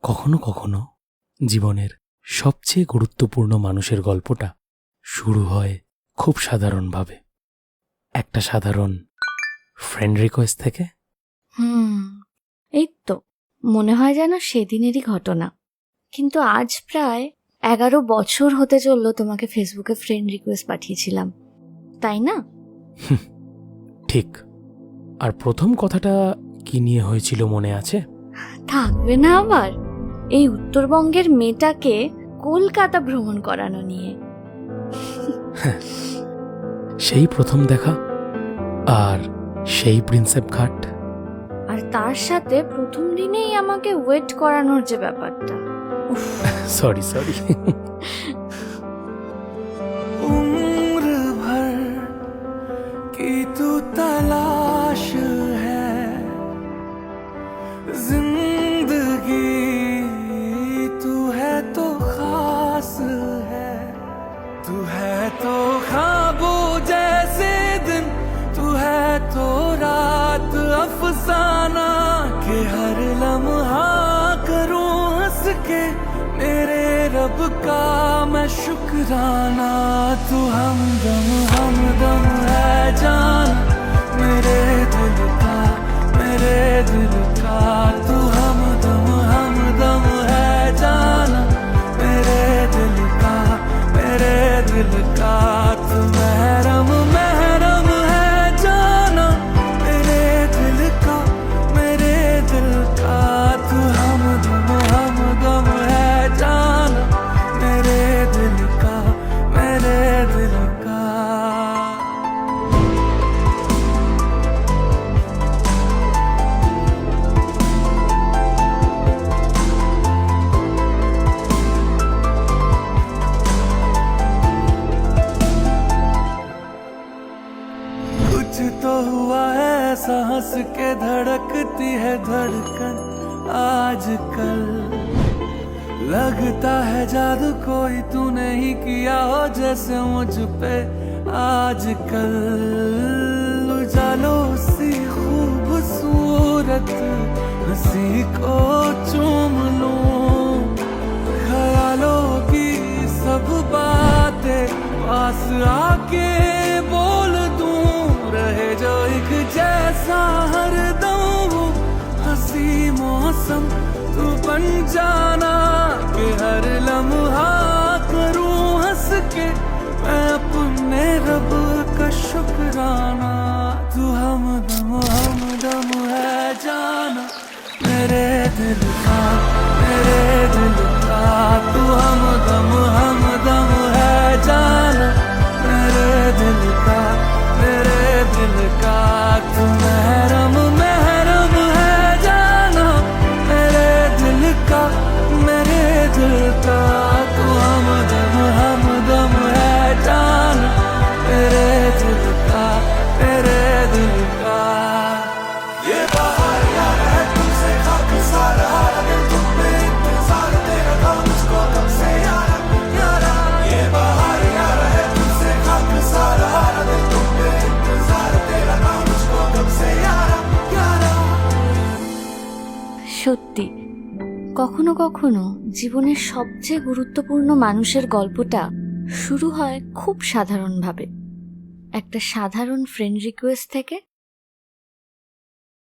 কখনো কখনো জীবনের সবচেয়ে গুরুত্বপূর্ণ মানুষের গল্পটা শুরু হয় খুব সাধারণভাবে, একটা সাধারণ ফ্রেন্ড রিকোয়েস্ট থেকে। এই তো মনে হয় যেন সেদিনেরই ঘটনা, কিন্তু আজ প্রায় 11 বছর হতে চললো তোমাকে ফেসবুকে ফ্রেন্ড রিকোয়েস্ট পাঠিয়েছিলাম, তাই না? ঠিক। আর প্রথম কথাটা কি নিয়ে হয়েছিল মনে আছে? থাকবে না আবার? এই উত্তরবঙ্গের মেয়েটাকে কলকাতা ভ্রমণ করানো নিয়ে। সেই প্রথম দেখা আর সেই প্রিন্সেপ ঘাট, আর তার সাথে প্রথম দিনেই আমাকে ওয়েট করানোর যে ব্যাপারটা। সরি उम्र भर की तू तलाश है, जिंदगी तू है तो खास है, तू है तो ख्वाबों जैसे दिन, तू है तो रात अफसाना के हर लम्हा करूं हंस के मेरे रब का मैं शुक्राना। तू हमदम है जान मेरे दिल का, तू हमदम है जान मेरे दिल का, तू महरम है जाना मेरे दिल का, तू हमदम है जाना मेरे दिल का। कुछ तो हुआ है ऐसा हंस के धड़कती है धड़कन आजकल, लगता है जादू कोई तूने ही किया हो जैसे मुझ पे आजकल। उजालों सी खूबसूरत हंसी को चूम लूं, ख्यालों की सब बातें पास आके बोल दूं, रहे जो एक जैसा हरदम हंसी मौसम तू बन जाना कि हर लम्हा करूं हंस के मैं अपने रब का शुक्राना। तू हमदम है जाना मेरे दिल का, तू हमदम है जाना मेरे दिल का, तू महरम है जाना मेरे दिल का, तू हमदम है जाना मेरे दिल का। ये बाहर यार है तुमसे खाक सारा, अगर तुम पे इंतजार तेरा था मुझको कब से यारा। ये बाहर यार है तुमसे खाक सारा, अगर तुम पे इंतजार तेरा था मुझको कब से यारा। সত্যি, কখনো কখনো জীবনের সবচেয়ে গুরুত্বপূর্ণ মানুষের গল্পটা শুরু হয় খুব সাধারণভাবে, একটা সাধারণ ফ্রেন্ড রিকোয়েস্ট থেকে।